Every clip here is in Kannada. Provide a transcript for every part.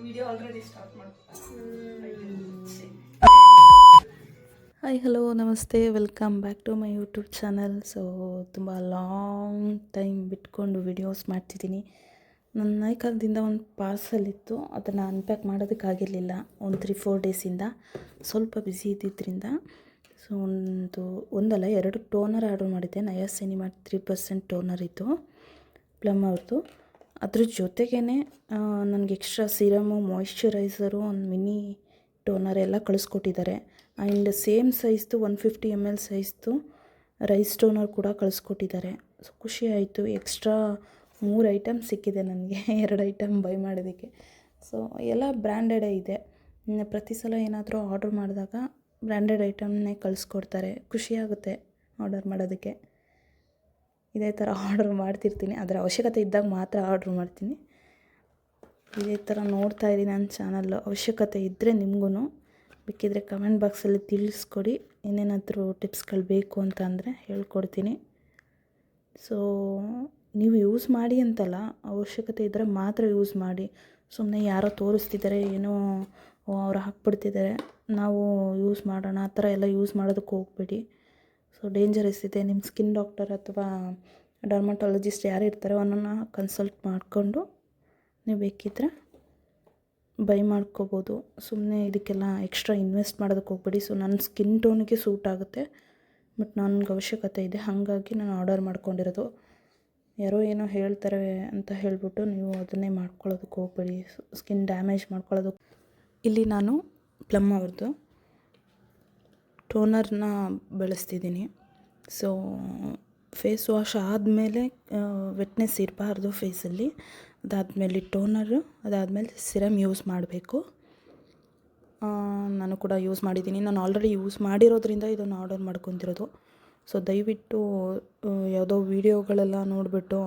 ವಿಡಿಯೋ ಆಲ್ರೆಡಿ ಸ್ಟಾರ್ಟ್ ಮಾಡ್ತಾ. ಹಾಯ್ ಹಲೋ ನಮಸ್ತೆ, welcome back to my YouTube channel. So ತುಂಬ ಲಾಂಗ್ ಟೈಮ್ ಬಿಟ್ಕೊಂಡು ವಿಡಿಯೋಸ್ ಮಾಡ್ತಿದ್ದೀನಿ. ನನ್ನ ನೈಕಾದಿಂದ ಒಂದು ಪಾರ್ಸಲ್ ಇತ್ತು, ಅದನ್ನು ಅನ್ಪ್ಯಾಕ್ ಮಾಡೋದಕ್ಕಾಗಿರಲಿಲ್ಲ ಒಂದು 3-4 ಡೇಸಿಂದ. ಸ್ವಲ್ಪ ಬ್ಯುಸಿ ಇದ್ದಿದ್ದರಿಂದ ಸೊ ಒಂದಲ್ಲ 2 ಟೋನರ್ ಆರ್ಡರ್ ಮಾಡಿದ್ದೆ. ನಯಾಸಿನಿಮಾರ್ಟ್ 3% ಟೋನರ್ ಇತ್ತು, ಪ್ಲಮ್ ಅವ್ರದ್ದು. ಅದ್ರ ಜೊತೆಗೇ ನನಗೆ ಎಕ್ಸ್ಟ್ರಾ ಸೀರಮು, ಮಾಯಿಶ್ಚರೈಸರು, ಒಂದು ಮಿನಿ ಟೋನರ್ ಎಲ್ಲ ಕಳಿಸ್ಕೊಟ್ಟಿದ್ದಾರೆ. ಆ್ಯಂಡ್ ಸೇಮ್ ಸೈಜ್ದು 150 ml ಸೈಜ್ದು ರೈಸ್ ಟೋನರ್ ಕೂಡ ಕಳಿಸ್ಕೊಟ್ಟಿದ್ದಾರೆ. ಸೊ ಖುಷಿ ಆಯಿತು. ಎಕ್ಸ್ಟ್ರಾ 3 ಐಟಮ್ ಸಿಕ್ಕಿದೆ ನನಗೆ 2 ಐಟಮ್ ಬೈ ಮಾಡೋದಕ್ಕೆ. ಸೊ ಎಲ್ಲ ಬ್ರ್ಯಾಂಡೆಡೇ ಇದೆ. ಪ್ರತಿ ಸಲ ಏನಾದರೂ ಆರ್ಡ್ರ್ ಮಾಡಿದಾಗ ಬ್ರ್ಯಾಂಡೆಡ್ ಐಟಮ್ನೇ ಕಳಿಸ್ಕೊಡ್ತಾರೆ. ಖುಷಿಯಾಗುತ್ತೆ ಆರ್ಡರ್ ಮಾಡೋದಕ್ಕೆ. ಇದೇ ಥರ ಆರ್ಡ್ರ್ ಮಾಡ್ತಿರ್ತೀನಿ, ಅದರ ಅವಶ್ಯಕತೆ ಇದ್ದಾಗ ಮಾತ್ರ ಆರ್ಡ್ರ್ ಮಾಡ್ತೀನಿ. ಇದೇ ಥರ ನೋಡ್ತಾಯಿರಿ ನನ್ನ ಚಾನಲ್ಲು. ಅವಶ್ಯಕತೆ ಇದ್ದರೆ ನಿಮಗೂ ಬೇಕಿದ್ದರೆ ಕಮೆಂಟ್ ಬಾಕ್ಸಲ್ಲಿ ತಿಳಿಸ್ಕೊಡಿ. ಏನೇನಾದರೂ ಟಿಪ್ಸ್ಗಳು ಬೇಕು ಅಂತ ಅಂದರೆ ಹೇಳ್ಕೊಡ್ತೀನಿ. ಸೊ ನೀವು ಯೂಸ್ ಮಾಡಿ ಅಂತಲ್ಲ, ಅವಶ್ಯಕತೆ ಇದ್ದರೆ ಮಾತ್ರ ಯೂಸ್ ಮಾಡಿ. ಸುಮ್ಮನೆ ಯಾರೋ ತೋರಿಸ್ತಿದ್ದಾರೆ, ಏನೋ ಅವ್ರು ಹಾಕ್ಬಿಡ್ತಿದ್ದಾರೆ, ನಾವು ಯೂಸ್ ಮಾಡೋಣ ಆ ಥರ ಎಲ್ಲ ಯೂಸ್ ಮಾಡೋದಕ್ಕೆ ಹೋಗಬೇಡಿ. ಸೊ ಡೇಂಜರಸ್ ಇದೆ. ನಿಮ್ಮ ಸ್ಕಿನ್ ಡಾಕ್ಟರ್ ಅಥವಾ ಡರ್ಮಟಾಲಜಿಸ್ಟ್ ಯಾರು ಇರ್ತಾರೆ ಅವನನ್ನು ಕನ್ಸಲ್ಟ್ ಮಾಡಿಕೊಂಡು ನೀವು ಬೇಕಿದ್ದರೆ ಬೈ ಮಾಡ್ಕೋಬೋದು. ಸುಮ್ಮನೆ ಇದಕ್ಕೆಲ್ಲ ಎಕ್ಸ್ಟ್ರಾ ಇನ್ವೆಸ್ಟ್ ಮಾಡೋದಕ್ಕೆ ಹೋಗ್ಬೇಡಿ. ಸೊ ನನ್ನ ಸ್ಕಿನ್ ಟೋನಿಗೆ ಸೂಟ್ ಆಗುತ್ತೆ, ಬಟ್ ನನಗೆ ಅವಶ್ಯಕತೆ ಇದೆ, ಹಾಗಾಗಿ ನಾನು ಆರ್ಡರ್ ಮಾಡ್ಕೊಂಡಿರೋದು. ಯಾರೋ ಏನೋ ಹೇಳ್ತಾರೆ ಅಂತ ಹೇಳಿಬಿಟ್ಟು ನೀವು ಅದನ್ನೇ ಮಾಡ್ಕೊಳ್ಳೋದಕ್ಕೆ ಹೋಗಬೇಡಿ, ಸ್ಕಿನ್ ಡ್ಯಾಮೇಜ್ ಮಾಡ್ಕೊಳ್ಳೋದಕ್ಕೆ. ಇಲ್ಲಿ ನಾನು ಪ್ಲಮ್ ಅವ್ರದ್ದು ಟೋನರ್ನ ಬಳಸ್ತಿದ್ದೀನಿ. ಸೊ ಫೇಸ್ ವಾಶ್ ಆದಮೇಲೆ ವೆಟ್ನೆಸ್ ಇರಬಾರ್ದು ಫೇಸಲ್ಲಿ. ಅದಾದಮೇಲೆ ಟೋನರು, ಅದಾದಮೇಲೆ ಸಿರಮ್ ಯೂಸ್ ಮಾಡಬೇಕು. ನಾನು ಕೂಡ ಯೂಸ್ ಮಾಡಿದ್ದೀನಿ. ನಾನು ಆಲ್ರೆಡಿ ಯೂಸ್ ಮಾಡಿರೋದ್ರಿಂದ ಇದನ್ನು ಆರ್ಡರ್ ಮಾಡ್ಕೊತಿರೋದು. ಸೊ ದಯವಿಟ್ಟು ಯಾವುದೋ ವೀಡಿಯೋಗಳೆಲ್ಲ ನೋಡಿಬಿಟ್ಟು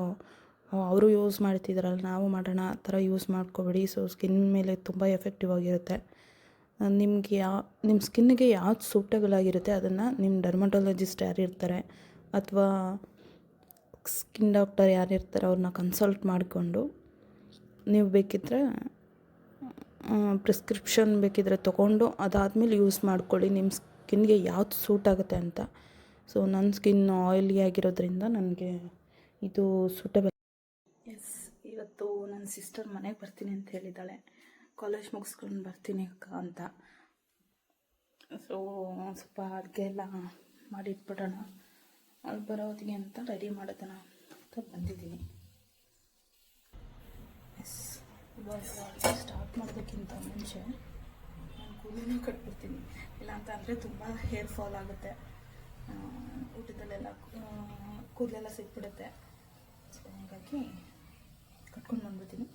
ಅವರು ಯೂಸ್ ಮಾಡ್ತಿದ್ದಾರಲ್ಲ ನಾವು ಮಾಡೋಣ ಆ ಥರ ಯೂಸ್ ಮಾಡ್ಕೋಬೇಡಿ. ಸೊ ಸ್ಕಿನ್ ಮೇಲೆ ತುಂಬ ಎಫೆಕ್ಟಿವ್ ಆಗಿರುತ್ತೆ. ನಿಮಗೆ ನಿಮ್ಮ ಸ್ಕಿನ್ನಿಗೆ ಯಾವ್ದು ಸೂಟಬಲ್ ಆಗಿರುತ್ತೆ ಅದನ್ನು ನಿಮ್ಮ ಡರ್ಮಟಾಲಜಿಸ್ಟ್ ಯಾರು ಇರ್ತಾರೆ ಅಥವಾ ಸ್ಕಿನ್ ಡಾಕ್ಟರ್ ಯಾರು ಇರ್ತಾರೆ ಅವ್ರನ್ನ ಕನ್ಸಲ್ಟ್ ಮಾಡಿಕೊಂಡು ನೀವು ಬೇಕಿದ್ದರೆ ಪ್ರಿಸ್ಕ್ರಿಪ್ಷನ್ ಬೇಕಿದ್ದರೆ ತೊಗೊಂಡು ಅದಾದಮೇಲೆ ಯೂಸ್ ಮಾಡ್ಕೊಳ್ಳಿ, ನಿಮ್ಮ ಸ್ಕಿನ್ಗೆ ಯಾವ್ದು ಸೂಟ್ ಆಗುತ್ತೆ ಅಂತ. ಸೊ ನನ್ನ ಸ್ಕಿನ್ ಆಯಿಲಿ ಆಗಿರೋದ್ರಿಂದ ನನಗೆ ಇದು ಸೂಟಬಲ್. ಎಸ್, ಇವತ್ತು ನನ್ನ ಸಿಸ್ಟರ್ ಮನೆಗೆ ಬರ್ತೀನಿ ಅಂತ ಹೇಳಿದ್ದಾಳೆ. ಕಾಲೇಜ್ ಮುಗಿಸ್ಕೊಂಡು ಬರ್ತೀನಿ ಅಕ್ಕ ಅಂತ. ಸೊ ಸ್ವಲ್ಪ ಅಡುಗೆ ಎಲ್ಲ ಮಾಡಿಟ್ಬಿಡೋಣ, ಅಲ್ಲಿ ಬರೋದಿಗೆ ಅಂತ ರೆಡಿ ಮಾಡೋದನ್ನ ಅಂತ ಬಂದಿದ್ದೀನಿ. ಎಸ್, ಇವಾಗ ಸ್ಟಾರ್ಟ್ ಮಾಡೋದಕ್ಕಿಂತ ಮುಂಚೆ ನಾನು ಕೂದಲೇ ಕಟ್ಬಿಡ್ತೀನಿ. ಇಲ್ಲ ಅಂತ ಅಂದರೆ ತುಂಬ ಹೇರ್ ಫಾಲ್ ಆಗುತ್ತೆ, ಊಟದಲ್ಲೆಲ್ಲ ಕೂದಲೆಲ್ಲ ಸಿಕ್ಬಿಡುತ್ತೆ. ಸೊ ಹಾಗಾಗಿ ಕಟ್ಕೊಂಡು ಬಂದ್ಬಿಡ್ತೀನಿ.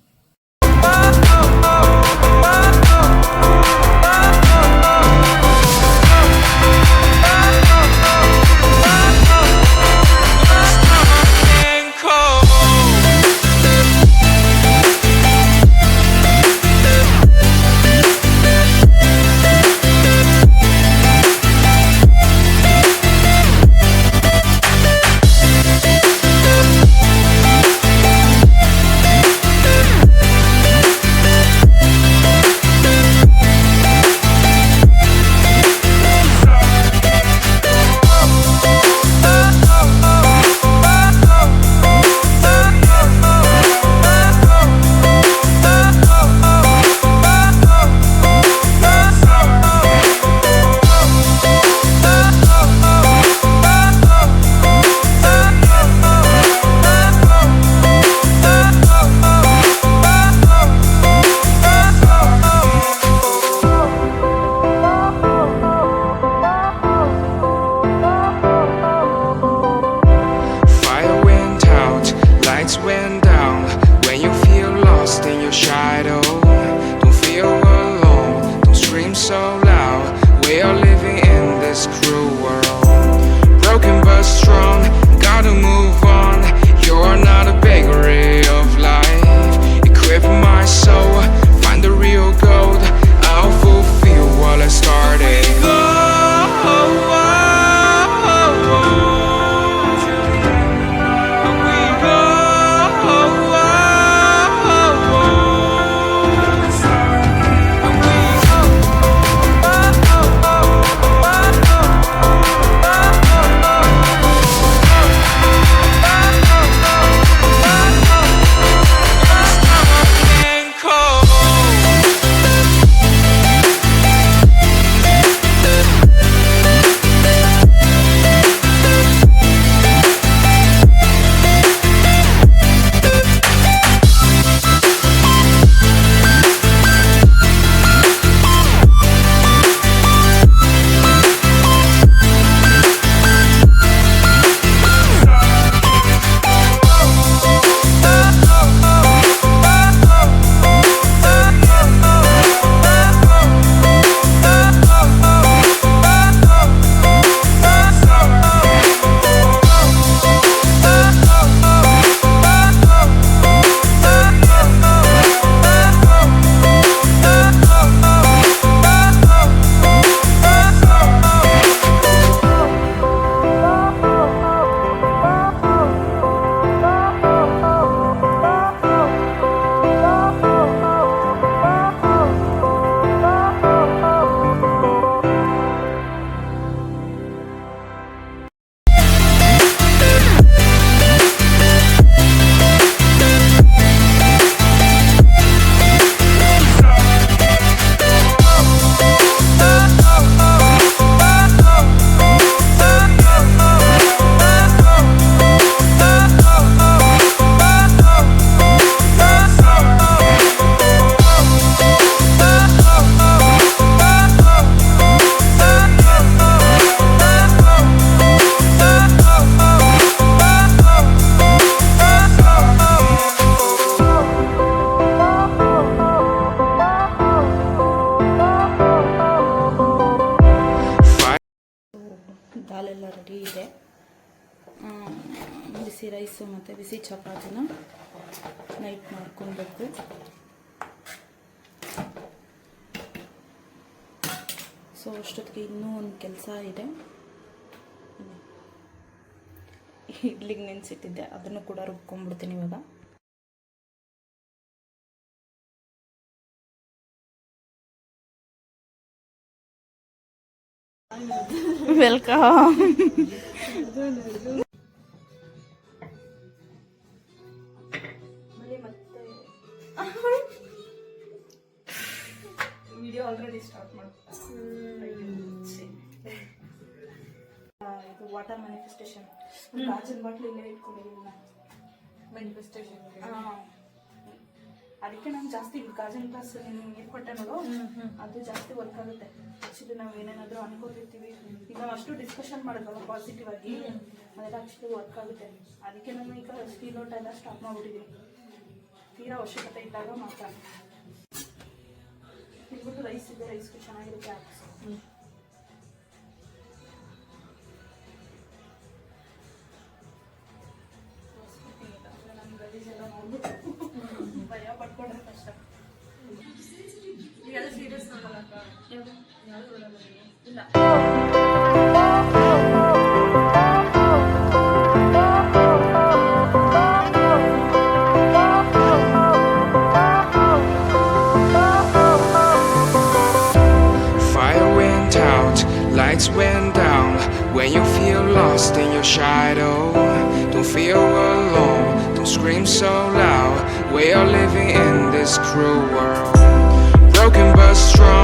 ರೆಡಿ ಇದೆ. ಬಿಸಿ ರೈಸು ಮತ್ತು ಬಿಸಿ ಚಪಾತಿನ ನೈಟ್ ಮಾಡ್ಕೊಬೇಕು. ಸೊ ಅಷ್ಟೊತ್ತಿಗೆ ಇನ್ನೂ ಒಂದು ಕೆಲಸ ಇದೆ. ಇಡ್ಲಿಗೆ ನೆನೆಸಿಟ್ಟಿದ್ದೆ, ಅದನ್ನು ಕೂಡ ರುಬ್ಕೊಂಡ್ಬಿಡ್ತೀನಿ ಇವಾಗ. ವೆಲ್ಕಮ್. ವಿಡಿಯೋ ಆಲ್ರೆಡಿ ಸ್ಟಾರ್ಟ್ ಇದು ವಾಟರ್ ಮ್ಯಾನಿಫೆಸ್ಟೇಷನ್ ಗಾಜಿನ ಬಾಟ್ಲು ಇಲ್ಲೇ ಇಟ್ಕೊಂಡಿದ್ದೀನಿ ನಾನು. ಮ್ಯಾನಿಫೆಸ್ಟೇಷನ್ ಅದಕ್ಕೆ ನಾನು ಜಾಸ್ತಿ ಗಾಜಿನ ಗ್ಲಾಸ್ ನೀರು ಕೊಟ್ಟೆ ನೋಡು, ಅದು ಜಾಸ್ತಿ ವರ್ಕ್ ಆಗುತ್ತೆ. ಆ್ಯಕ್ಚುಲಿ ನಾವು ಏನೇನಾದರೂ ಅನ್ಕೋತಿರ್ತೀವಿ, ಈಗ ನಾವು ಅಷ್ಟು ಡಿಸ್ಕಷನ್ ಮಾಡೋದಲ್ಲ ಪಾಸಿಟಿವ್ ಆಗಿ, ಅದೆಲ್ಲ ಆ್ಯಕ್ಚುಲಿ ವರ್ಕ್ ಆಗುತ್ತೆ. ಅದಕ್ಕೆ ನಾನು ಈಗ ಸ್ಟೀಲ್ ಲೋಟ ಎಲ್ಲ ಸ್ಟಾಪ್ ಮಾಡಿಬಿಟ್ಟಿದ್ದೀನಿ. ತೀರಾ ಅವಶ್ಯಕತೆ ಇದ್ದಾಗ ಮಾತ್ರ. ಇದ್ಬಿಟ್ಟು ರೈಸ್ ಇದೆ, ರೈಸ್ಗೂ ಚೆನ್ನಾಗಿರುತ್ತೆ. ನನ್ನ ಗಲೀಜೆಲ್ಲ ನೋಡ್ಬಿಟ್ಟು ಭಯ ಪಡ್ಕೊಂಡ್ರೆ ಕಷ್ಟ. ಯಾವುದು ಸೀರಿಯಸ್ ನೋಡೋಲ್ಲಕ್ಕ, ಯಾವುದು ಇಲ್ಲ. Lights went down when you feel lost in your shadow. Don't feel alone, don't scream so loud. We are living in this cruel world, broken but strong.